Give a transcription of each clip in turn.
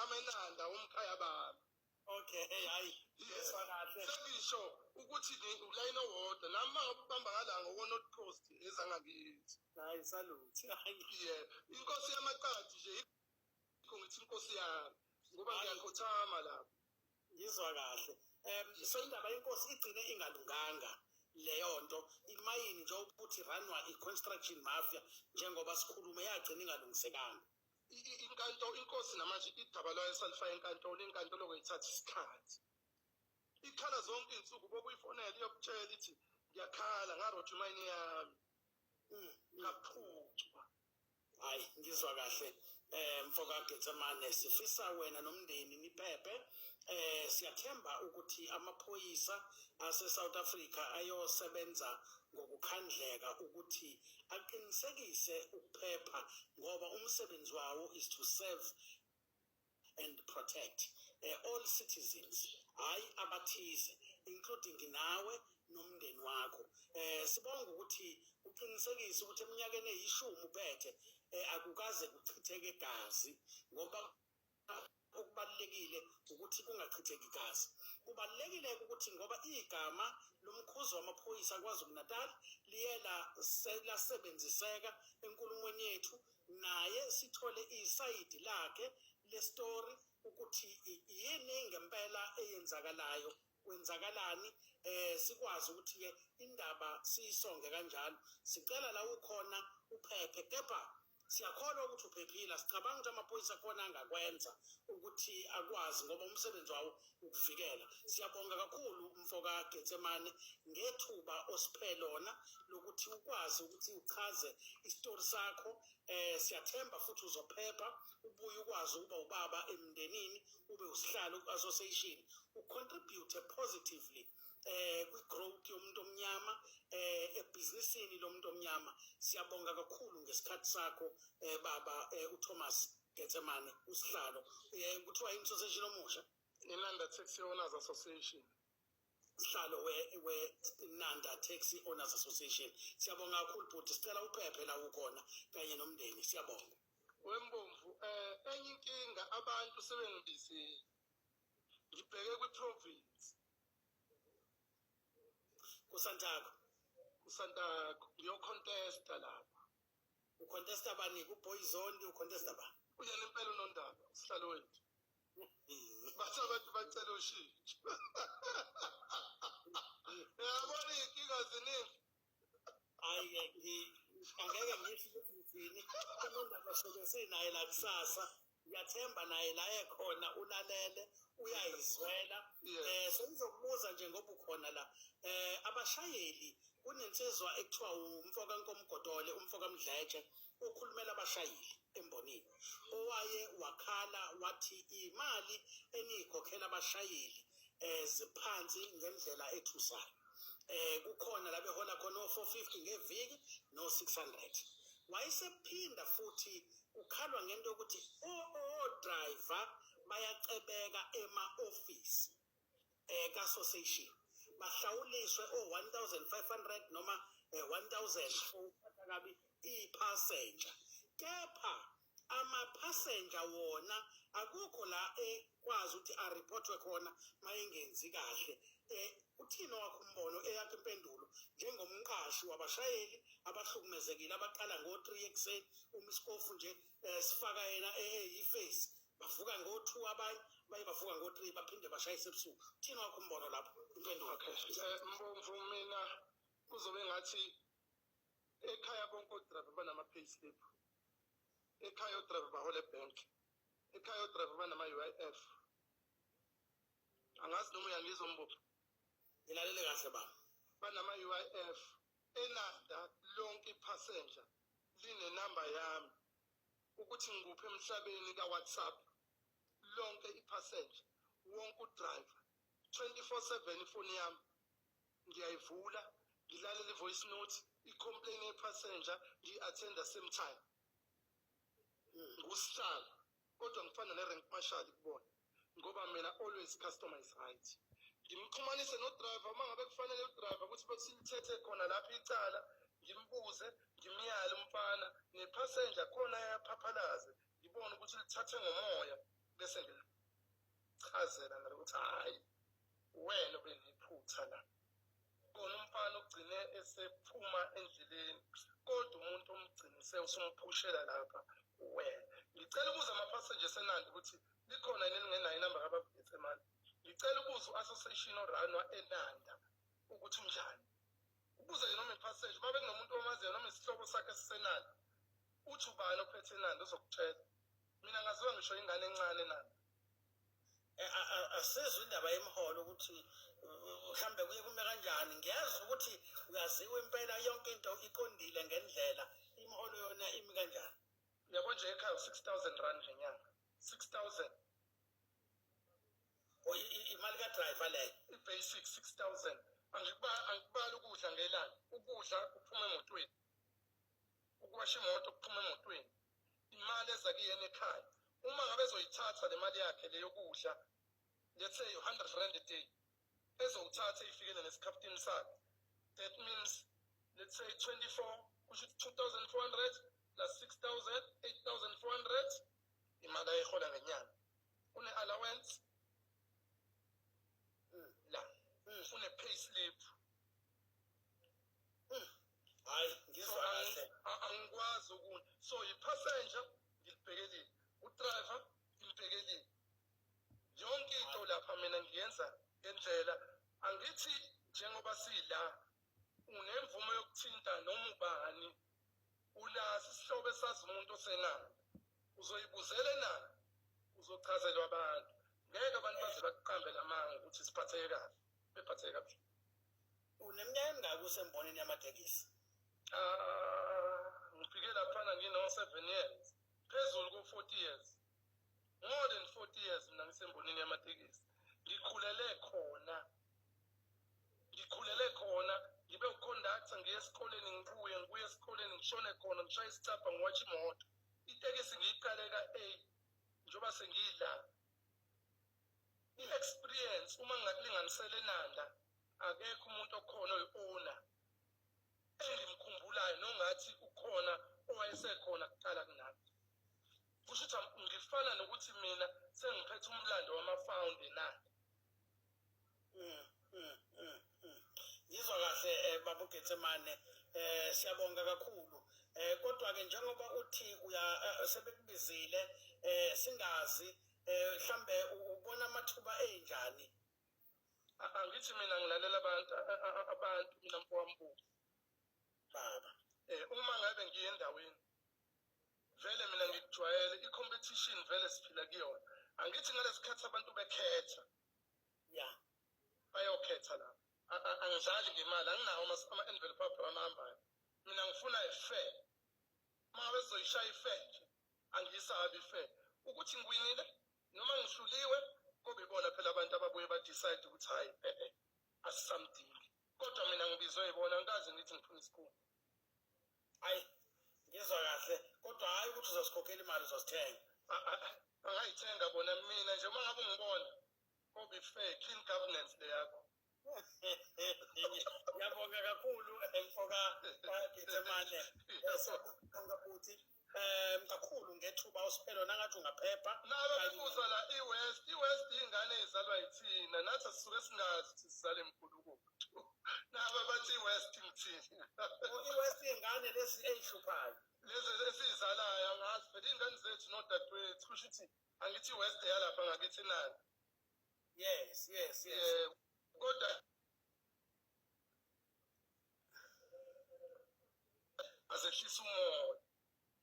ngingama eNanda umkhaya baba. Okay, hayi yeswa kahle. Sengisho ukuthi ulayini owodwa nami ngabamba ngala ngoNorth Coast ezangakithi. Hayi salute. Yeah, inkosi yamaqadi nje ikho ngithi inkosi yami ngoba ngiyakhothama lapho. Ngizwa kahle. So indaba yenkosi igcine ingalunganga leyo nto imayini nje ukuthi ranwa i-construction mafia njengoba sikhuluma yagcina ingalungisekanga. Inkantolo inkosi namanje idaba layo esalifaya inkantolo kweyithatha isikhathi. Ikhala zonke insuku bokuyifonela iyokutshela ithi ngiyakhala ngarotha imayini yami. Ngaphuthwa. Hayi ngizwa kahle. Mfoka Getsemane sifisa wena nomndeni niphephe. Siyathemba ukuthi amaphoyisa ase South Africa ayosebenza ngokukhandleka ukuthi aqinisekise ukuphepha ngoba umsebenzi wawo is to serve and protect all citizens, hayi abathize, including nawe nomndeni wakho. Sibonga ukuthi uqinisekise ukuthi eminyakeni eyishumi uphethe akukaze kuchitheke igazi ngoba okubalekile ukuthi kungachitheki igazi. Kubalekile ukuthi ngoba igama lomkhuzi wamaphoyisa kwaZulu-Natal liyela lasebenziseka enkulumweni yethu naye sithole isayidi lakhe le story ukuthi yini ngempela eyenzakalayo kwenzakalani sikwazi ukuthi ke indaba siyisonge kanjalo. Sicela la ukhona uphephe kepha siyakholwa ukuthi uphephile. Sicabanga ukuthi amaphoyisa khona angakwenza ukuthi akwazi ngoba umsebenzi wawo ukuvikela. Siyabonga kakhulu Mfoka Getsemane ngethuba osiphe lona lokuthi ukwazi ukuthi uchaze isitori sakho. Siyathemba futhi uzophepha ubuye ukwazi ukuba ubaba emndenini ube usihlalo ku-association ucontribute positively kwi-growth yomuntu omnyama ebhizinisini lomuntu omnyama. Siyabonga kakhulu ngesikhathi sakho baba uThomas Getsemane usihlalo kuthiwa i-association omusha iNanda Taxi Owners Association. Sihlalo we-Nanda Taxi Owners Association. Siyabonga kakhulu bhuti, sicela uphephe la ukhona kanye nomndeni. Siyabonga Wembomvu. Enye inkinga abantu sebengibizile ngibheke kwi-province kusantako ngiyocontesta lapha. Ucontesta bani? Ku-Boyzone ucontesta bani? Uyena impela uNondaba usihlalo wethu. Bathi abantu bacela ushintsho. Yabona inkinga ziningi. Hayi angeke ngisho ukuthi ngithini uNondaba soke sinaye la kusasa. Ngiyathemba naye la ekhona ulalele uyayizwela. Sengizokubuza nje ngoba ukhona la abashayeli kunensizwa ekuthiwa umfoka Nkomgodole umfoka Mdletshe ukhulumela abashayeli embonini owaye wakhala wathi imali eniyikhokhela abashayeli ziphansi ngendlela ethusayo. Kukhona la behola khona o450 ngeviki no 600. Wayesephinda futhi ukhalwa ngento ukuthi driver bayacebeka ema-office ka-association bahlawuliswe 1500 noma 1000 ukuphatha kabi i-passenger. Kepha ama-passenger wona akukho la ekwazi ukuthi aripothwe khona mayengenzi kahle. Uthini wakho umbono eyakho impendulo njengomqashi wabashayeli abahlukumezekile abaqala ngo-3 ekuseni uMiskofu nje sifaka yena eyiface bavuka ngo-2 abanye baye bavuka ngo-3 baphinde bashayise ebusuku. Uthini wakho umbono lapho impendulo? Mbomvu mina kuzobe ngathi ekhaya bonke odrayiva banama-payslip, ekhaya odrayiva bahola ebank, ekhaya odrayiva banama-UIF. Angazi noma uyangizwa Mbomvu. Ngilalele kahle baba. Banama-UIF eNanda lonke ipassenger linenamba yami ukuthi ngikuphi emhlabeni ka-WhatsApp lonke ipassenger wonke udriver 24/7 ifoni yami ngiyayivula ngilalela i-voice note i-complain ye-passenger ngi-attenda same time. Ngusihlalo kodwa ngifana ne-rank marshal kubona ngoba mina always customer is right. Ngimxhumanise no-driver uma ngabe kufanele u-driver ukuthi besilithethe khona lapha icala ngimbuze ngimyale umfana ne-passenger khona yaphaphalaze ngibone ukuthi lithathe ngomoya bese ngamchazela ngalokuthi hayi wena ubeniphutha la kona umfana ugcine esephuma endleleni kodwa umuntu omgcinise usumpushela lapha wena ngicela ukuza ama-passengers enandi ukuthi likhona yini elingenayo inamba kaBabugethemane ngicela ukuza u-association oranwa enanda ukuthi unjani ukuze noma ipassenger uma bekunomuntu omaziyo noma isihlobo sakhe sisenanda uthi ubani ophethe enanda uzokutshela mina ngaziwa ngisho ingane encane nanda asizwe indaba yemholo ukuthi mhlambe kuye kume kanjani ngiyazi ukuthi uyaziwa impela yonke into iqondile ngendlela imholo yona imi kanjani yabo nje ekhaya 6000 rand ngenyanga 6000 imali ka-driver leyo i-basic 6000 angikubali ukudla ngelanga ukudla kuphuma emotweni ukuwasha imoto kuphuma emotweni imali eza kuyena ekhaya uma ngabe ezoyithatha le mali yakhe le yokudla let's say 100 rand a day ezowuthatha ifikele nesikhaftini sakhe that means let's say 24 kusho 2400 plus 6000 8400 imali ayihola ngenyanga une-allowance la une-pay slip hayi ngizwa kahle angikwazi ukuna so i-passenger ngilibhekelile u-driver ngilibhekelile yonke into lapha mina ngiyenza ngendlela angithi njengoba sila unemvumo yokuthinta noma ubani ulasi isihlobo esazi umuntu osenanda uzoyibuzele na uzochazelwa abantu ngeke abantu baze bakuqambele amanga ukuthi siphatheke kahle bephatheke kahle uneminyaka emingaki usembonini yamatekisi ngifike laphana ngino-7 years phezulu ko-40 years more than 40 years mina ngisembonini yamatekisi ngikhulele khona ngibe uconductor ngiye esikoleni ngibuye esikoleni ngishone khona ngishaye isicapha ngiwatshe imoto itekisi ngiyiqale ka-A njengoba sengiyidla i-experience uma ngingakulinganisela enanda akekho umuntu okhona oyi-owner engimkhumbulayo nongathi ukhona owayesekhona kuqala kunami kusho ukuthi ngifana nokuthi mina sengiphethe umlando wama-found enanda ngizwa kahle Babugethemane siyabonga kakhulu kodwa-ke njengoba uthi sebekubizile singazi mhlambe ubona amathuba enjani angithi mina ngilalela abantu mina mfowambuzi baba uma ngabe ngiye endaweni vele mina ngikujwayele i-competition vele siphila kuyona angithi ngalesikhathi abantu bekhetha ya bayokhetha la angidlali ngemali anginawo ama-envelope abhama ahambayo mina ngifuna i-fair uma ngabe sizoyishaya i-fair nje angiyisabi i-fair ukuthi ngiwinile noma ngihluliwe kube ibona phela abantu ababuye badecide ukuthi hayi asisamdingi kodwa mina ngibizwe yibona ngikaze ngithi ngifuna isikhulu hayi ngizwa kahle kodwa hayi ukuthi uzosikhokhela imali uzosithenga angayithenga bona mina nje uma ngabe ungibona kube fair clean governance le yakho ngiyabonga kakhulu mfoka Gethemane siyabonga futhi kakhulu ngethuba usiphelo nangathi ungaphepha nabe bebuza la i-west ingane ezalwa yithina nathi sisuke singazi ukuthi sizale emkhuluko nabe bathi i-west ngithini i-west ingane lezi eyihluphayo lezi esizalayo angazi phela ingane zethu nodadewethu kusho ukuthi angithi i-west yalapha ngakithi nani yes kodwa azehlisa umoya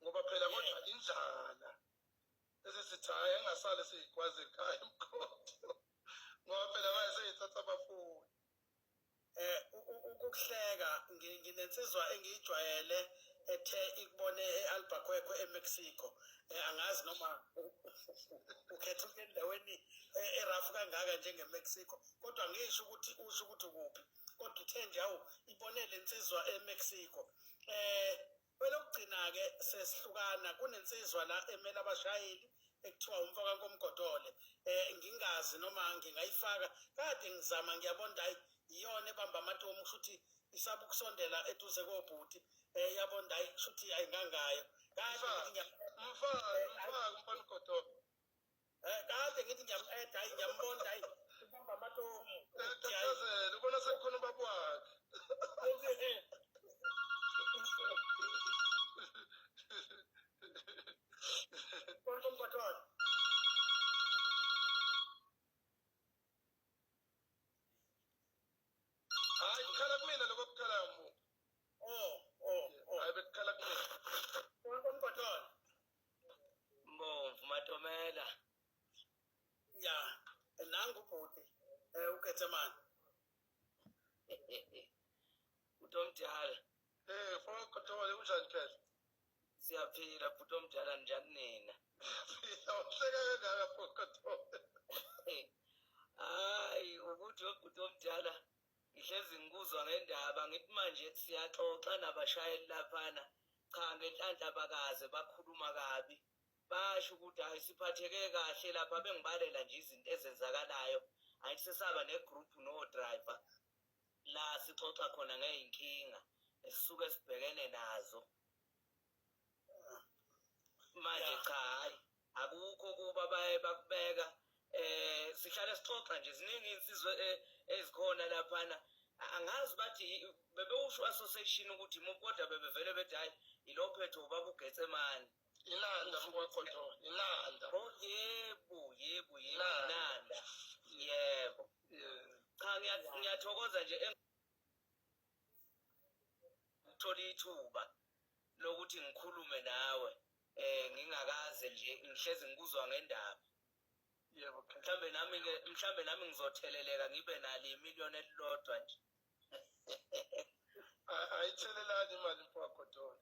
ngoba phela kodwa indlala esesithi hayi engasale siyikwazi ekhaya emkhondo ngoba phela manje seyithatha abafundi ukuhleka nginensizwa engiyijwayele ethe ikubone e-Albuquerque eMexico angazi noma ukhetha ukuya endaweni erafu kangaka njengeMexico kodwa ngisho ukuthi usho ukuthi ukuphi kodwa uthe nje awu ibone le nsizwa eMexico kwelokugcina-ke sesihlukana kunensizwa la emele abashayeli ekuthiwa umfoka Nkomgodole ngingazi noma ngingayifaka kade ngizama ngiyabona hayi iyona ebamba amatomu kusho ukuthi isaba ukusondela eduze kobhuti yabona hayi kusho ukuthi ayingangayo mfaka umfana uGodolo kade ngithi ngiyam-eda hayi ngiyambonda hayi ubamba amatomu Tatazela ubona sekukhona ubaba wakhe. Kontompatwana Hayi kukhala kumina lokho kukhalayo mbu. Hayi bekukhala kumina. kontompatwana Mbomvu Matomela. ya nangu bhuti uGetsemane Utomdala. Mfowethu Kotole unjani phela? Siyaphila bhuti omdala njani nina? Phila uhleka kangaka mfowethu Kotole. Hayi ukuthi webhuti omdala ngihlezi ngikuzwa ngendaba ngithi manje siyaxoxa nabashayeli laphana cha ngenhlanhla bakaze bakhuluma kabi basho ukuthi hayi siphatheke kahle lapha bengibalela nje izinto ezenzakalayo ayithi sesaba negroup no driver la sixoxa khona ngeyinkinga esisuke sibhekene nazo manje cha hayi akukho kuba baye bakubeka sihlale sixoxa nje ziningi insizwe ezikhona laphana angazi bathi bebewusho association ukuthi kodwa bebevele bethi hayi ilophethe ubaba uGetsemane Inanda mfowethu Kotole, inanda. oh yebo inanda yebo cha ngiyathokoza nje ukuthola ithuba lokuthi ngikhulume nawe ngingakaze nje ngihlezi ngikuzwa ngendaba. Yebo mhlambe nami ngizotheleleka ngibe nalo imiliyoni elilodwa nje. ayithelelani imali mfowethu Kotole.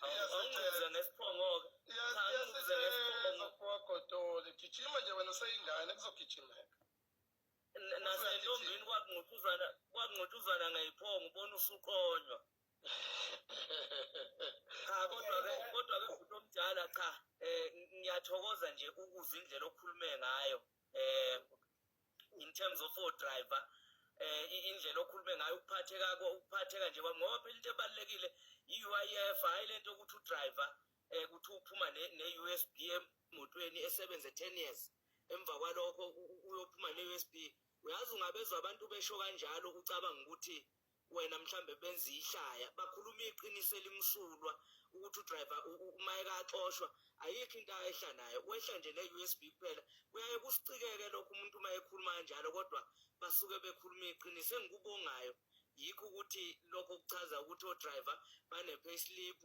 Awungize ngesiphongo-ke. Iyasitheleza mfowethu Kotole. Gijima nje wena useyingane kuzogijimeka. Nasentombini kwakungqutshuzana ngayiphongo ubona usuqonywa. Cha kodwa-ke bhuti omdala cha ngiyathokoza nje ukuzwa indlela okhulume ngayo in terms of driver indlela okhulume ngayo ukuphatheka nje kwami ngoba phela into ebalulekile i-UIF hayi lento ukuthi udriver kuthi uphuma ne-USB emotweni esebenze 10 years emva kwalokho uyophuma ne-USB uyazi ungabezwa abantu besho kanjalo ucabanga ukuthi wena mhlambe benza ihlaya bakhuluma iqiniso elimsulwa ukuthi udriver uma ekaxoshwa ayikho into ayehla nayo wehla nje ne-USB kuphela kuyaye kusicikeke lokho umuntu uma ekhuluma kanjalo kodwa basuke bekhuluma iqiniso engikubongayo yikho ukuthi lokho kuchaza ukuthi odriver bane-payslip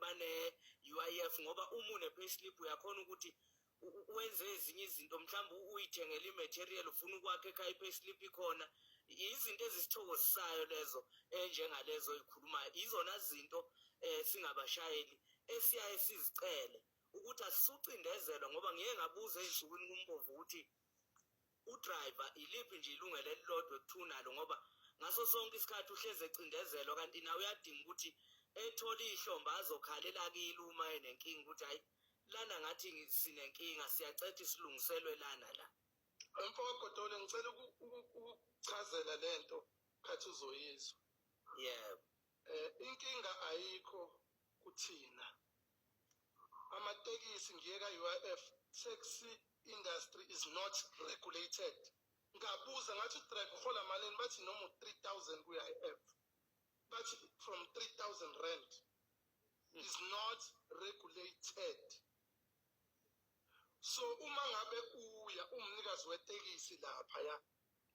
bane-UIF ngoba uma une-payslip uyakhona ukuthi wenze ezinye izinto mhlawumbe uyithengele i-material ufuna ukwakha ekhaya i-payslip ikhona izinto ezisithokozisayo lezo njengalezo ezikhulumayo izona zinto singabashayeli esiyaye sizicele ukuthi asisucindezelwa ngoba ngeke ngabuza ey'nsukwini kumbomvu ukuthi udriver iliphi nje ilungelo elilodwa ekuthunalo ngoba ngaso sonke isikhathi uhleze ecindezelwa kanti nawe uyadinga ukuthi ethole ihlomba azokhalela kile uma enenkinga ukuthi hayi lana ngathi sinenkinga siyacetha isilungiselwe lana la. Mfowethu Kotole ngicela ukuchazela lento khathi uzoyizwa. Yebo. Inkinga ayikho kuthina. Amatekisi ngiye ka-UIF taxi industry is not regulated. Ngabuza ngathi udriver uhola malini bathi noma 3,000 ku-UIF. Bathi from 3,000 rand is not regulated. So uma ngabe uya umnikazi wetekisi lapha ya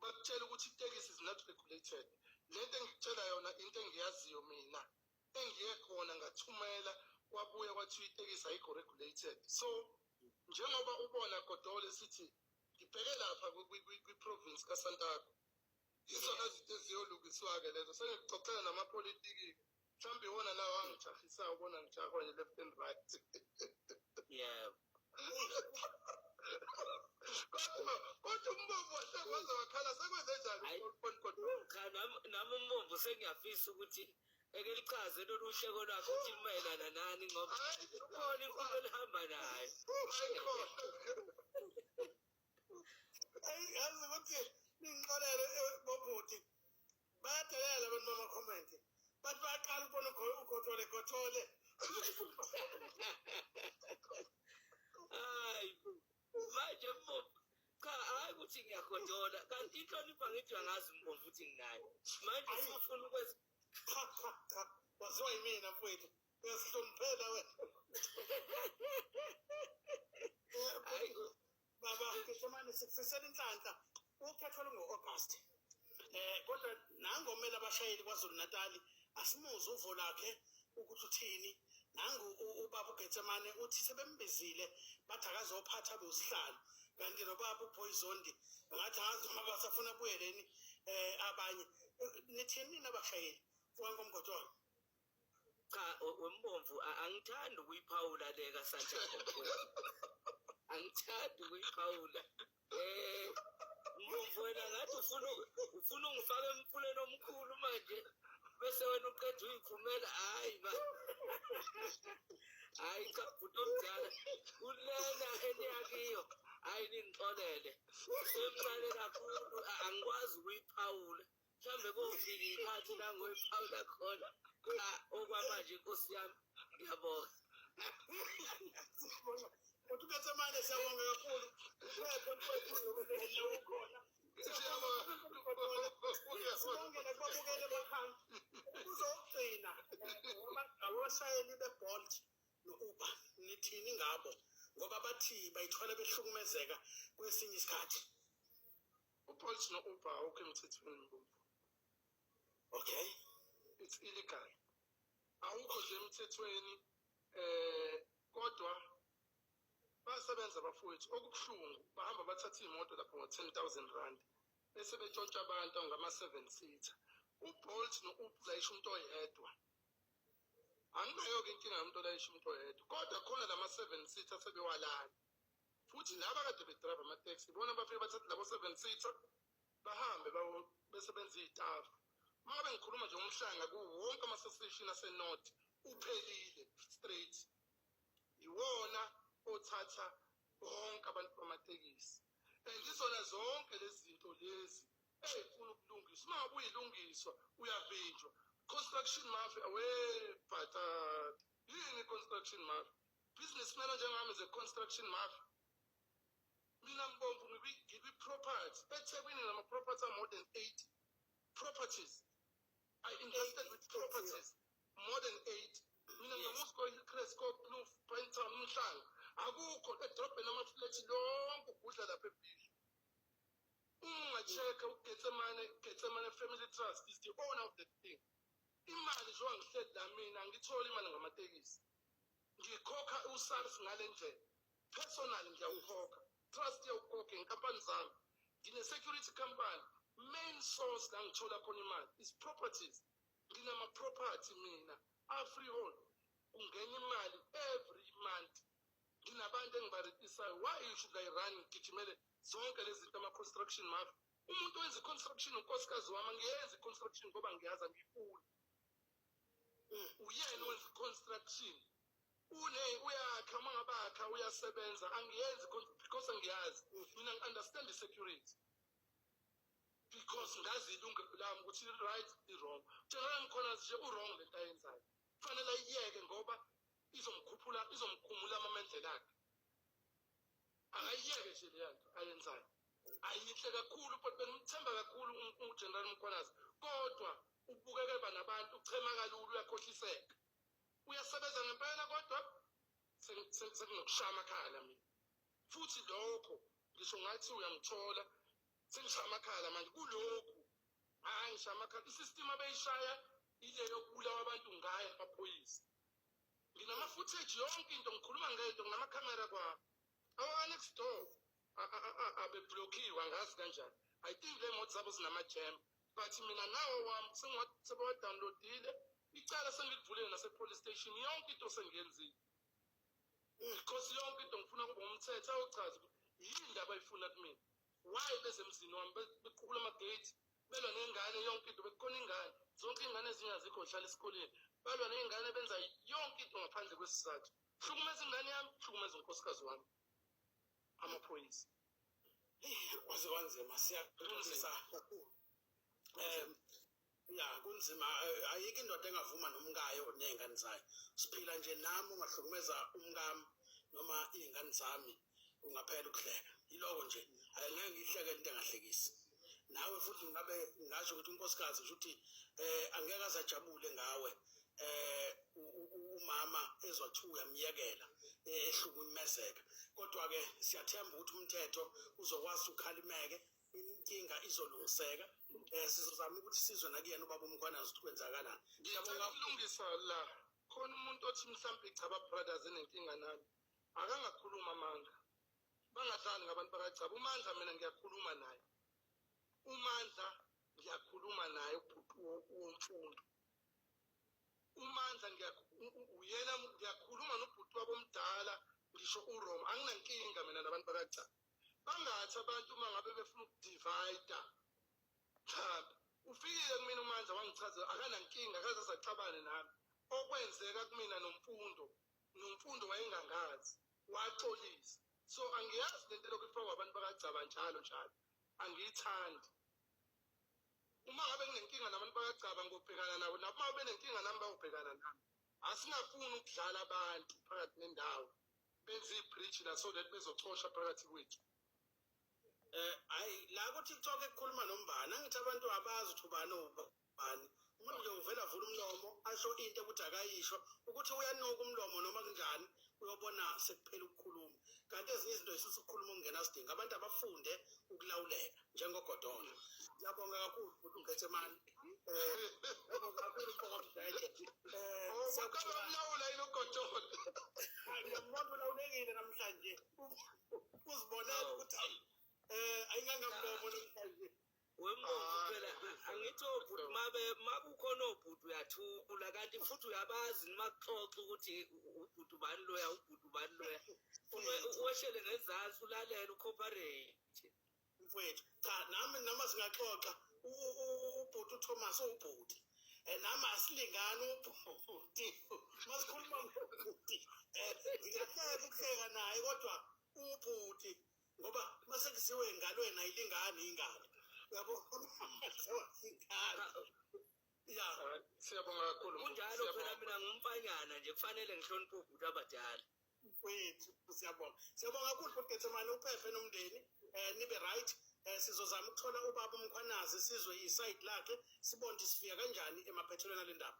bakutshela ukuthi itekisi is not regulated. Lento engikutshela yona into engiyaziyo mina engiye khona ngathumela kwabuya kwathiwa itekisi ayikho regulated. So njengoba ubona Kotole sithi ngibheke lapha kwi-province kaSantaco izona zinto eziyolungiswa-ke lezo sengikuxoxela namapolitiki mhlawumbe iwona lawo angijahisayo ubona ngijahwa nje left and right. Yebo. Kodwa umbombo wahlekwaze wakhala sekwenze njani cha nami umbombo sengiyafisa ukuthi eke lichaze lolu hleko lwakho ukuthi limayelana nani ngoba khona inkulu elihamba nayo. yazi ukuthi ningixolele bobhuti bayadelela abantu bamakhomenti bathi bayaqala ukubona Kotole Hayi ukuthi ngiyakhodola kanti inhlonipho ngithi angazi umbomvu ukuthi nginayo manje sifuna ukwenza cha waziwa yimina mfowethu uyasihloniphela wena baba Getsemane sikufisela inhlanhla ukhetho lungo-August kodwa nangomela abashayeli kwaZulu Natali asimuze uvo lakhe ukuthi uthini nangu ubaba uGetsemane uthi sebembizile bathi akazophatha abosihlalo kanti nobaba uPoisondi ngathi angazi uma basafuna buyeleni abanye nithini nabashayeli wankomgodwana cha wembomvu angithandi ukuyiphawula le kaSanjago angithandi ukuyiphawula mbomvu wena ngathi ufuna ungifaka emfuleni omkhulu manje bese wena uqeda uyiphumela hayi cha bhuti omdala kulena eniyakiyo hayi ningixolele semncane kakhulu angikwazi ukuyiphawula mhlambe kofika iphathi la ngoyiphawula khona okwamanje inkosi yami ngiyabonga uthi uGetsemane siyabonga kakhulu uphepho mfowethu ukhona sibongele kubabukele emakhaya uzogcina abashayeli beBolt no-Uber nithini ngabo ngoba bathi bayithola behlukumezeka kwesinye isikhathi uBolt no-Uber awukho emthethweni mbomvu okay it's illegal awukho nje emthethweni kodwa basebenza abafowethu okubuhlungu bahamba bathatha imoto lapho ngo-10,000 rand bese betshontsha abantu ngama-7 seater uBolt no-Uber layisha umuntu oyedwa anginayo-ke inkinga yomuntu olayisha umuntu oyedwa kodwa khona lama-7 seater sebewalala futhi laba kade bedrayiva amateksi bona bafike bathathe labo 7 seater bahambe besebenza iy'tafu uma ngabe ngikhuluma nje ngomhlanga kuwonke ama-association asenorth uphelile straight iwona othatha bonke abantu bamatekisi and izona zonke lezi zinto lezi ey'funa ukulungiswa uma ngabe uyilungiswa uyavinjwa construction mafia bhatata yini construction mafia businessman onjengami is a construction mafia mina mbomvu ngibi-property eThekwini nama-property more than 80 properties I invested with properties more than 8 mina ngiyamusko iCresco Kloof Pinetown Mhlanga akukho edrobheni amaflethi lonke ugudla lapha eBhisho ungacheka uGetsemane Family Trust is the owner of the thing imali njengoba ngihleli la mina ngithola imali ngamatekisi ngikhokha uSARS ngale ndlela personal ngiyawukhokha trust yawukhokha inkampani zami ngine-security company main source la ngithola khona imali is properties nginama-property mina afreehold ungena imali every month nginabantu engibaretisayo why should I run ngigijimele zonke lezi zinto ama-construction mafia umuntu wenza i-construction unkosikazi wami angiyenzi i-construction ngoba ngiyazi angifuni uyena wenza i-construction uyakha uma ngabakha uyasebenza angiyenzi because angiyazi mina ngi-understand i-security because ngazi ilungelo lami ukuthi i-right i-wrong njengoba ngikhona nje u-wrong lento ayenzayo kufanele ayiyeke ngoba izomkhumula amamendlela akhe akayiyeke nje leya nto ayenzayo ayinhle kakhulu but bengimthemba kakhulu uGeneral Mkhwanazi kodwa ubukeke nabantu uchema kalula uyakhohliseka uyasebenza ngempela kodwa senginokushaya amakhala mina futhi lokho ngisho ngathi uyangithola sengishaya amakhala manje kulokhu hayi ngishaya amakhala isystem abeyishaya ile yokubulawa abantu ngayo amaphoyisa nginama-footage yonke into ngikhuluma ngento nginama-camera kwabo awa-next door abebhlokhiwe angazi kanjani I think le moto zabo zinama-jam but mina nawo wami sebawa-downloadile icala sengilivulile nase-police station yonke into sengiyenzile because yonke into ngifuna kube umthetho awuchaza ukuthi yini ndaba ayifuna kumina why bezemzini wami beqhubula amagate belwa nengane yonke into bekhona ingane zonke iy'ngane ezinye azikho hlala esikoleni balwa ney'ngane benza yonke into ngaphandle kwesizathu hlukumeza ingane yami hlukumeza unkosikazi wami amaphoyisa waze kwanzima siyaxolisa kakhulu ya kunzima ayikho indoda engavuma nomkayo ney'ngane zayo siphila nje nami ungahlukumeza umkami noma iy'ngane zami ungaphela ukuhleka yiloko nje angeke ngihleke into engahlekisi nawe futhi ngabe ngasho ukuthi unkosikazi ukuthi angeke azajabule ngawe umama ezwa kuthiwa uyamyekela ehlukumezeka kodwa ke siyathemba ukuthi umthetho uzokwazi ukhalimeke inkinga izolungiseka sizozama ukuthi sizwe nakuyena ubaba uMkhwanazi ukuthi kwenzakalani ngiyabonga ukulungisa la khona umuntu othi mhlawumbe iChaba Brothers enenkinga nami akangakhuluma amanga bangadlali ngabantu bakaChaba uMandla mina ngiyakhuluma naye uMandla ngiyakhuluma naye umfundo uMandla uyena ngiyakhuluma nobhuti wabo omdala ngisho uRoma anginankinga mina nabantu bakaChaba bangathi abantu uma ngabe befuna ukudivide cha ufikile kumina uMandla wangichazela akanankinga akaze sacabane nami okwenzeka kumina nomfundo wayengangazi waxolisa so angiyazi lento lokufakwa abantu bakaChaba njalo angiyithandi uma ngabe nginenkinga nabantu bakaChaba ngobhekana nabo nabo uma benenkinga nami bayobhekana nami asingafuni ukudlala abantu phakathi nendawo benze ibridge la so that bezoxosha phakathi kwethu hayi la kuthi TikTok ekukhuluma nombani angithi abantu abazi ukuthi ubani ubani umuntu nje uvela vula umlomo asho into ukuthi akayisho ukuthi uyanuka umlomo noma kunjani uyobona sekuphela ukukhuluma kanti ezinye izinto esisukhuluma ungena sidinga abantu abafunde ukulawuleka njengoGodolo ngiyabonga kakhulu ukuthi uGethemane ngiyabonga kakhulu uMpokamdletshe siyabonga yilo Godolo ngiyabonga ulawulekile namhlanje uzibonela ukuthi ayingangamlomo namhlanje wembovu phela angithi obhuti makukhona obhuti uyathula kanti futhi uyabazi nimaxoxa ukuthi ubhuti ubani loya uwehlele ngezansi ulalela ucooperate mfowethu cha nami noma singaxoxa ubhuti uThomas ubhuti nami asilingani ubhuti masikhuluma ngobhuti ngiyahleka ukuhleka naye kodwa ubhuti ngoba masekuziwe engalweni ayilingani ingalo yabo ya siyabonga kakhulu kunjalo phela mina ngumfanyana nje kufanele ngihloniphe ubhuti abadala mfowethu siyabonga kakhulu futhi Gethemane uphephe nomndeni nibe right sizozama ukuthola ubaba uMkhwanazi sizwe iside lakhe sibone sifika kanjani emaphethelweni alendaba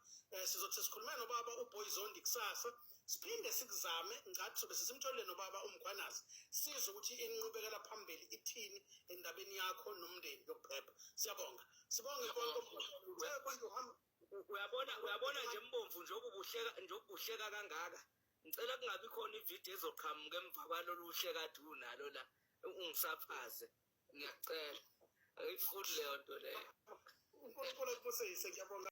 sizothi sikhulume nobaba uBoyzondi kusasa siphinde sikuzame ngathi sobe sisimtholele nobaba uMkhwanazi sizwe ukuthi inqubekela phambili ithini endabeni yakho nomndeni yokuphepha siyabonga sibonge uyabona nje mbomvu njokubuhleka kangaka ngicela kungabi khona ivideo ezoqhamuka emva kwalolu uhleka kade unalo la ungisaphaze ngiyacela ayifuni leyo nto leyo uNkulunkulu akubusise ngiyabonga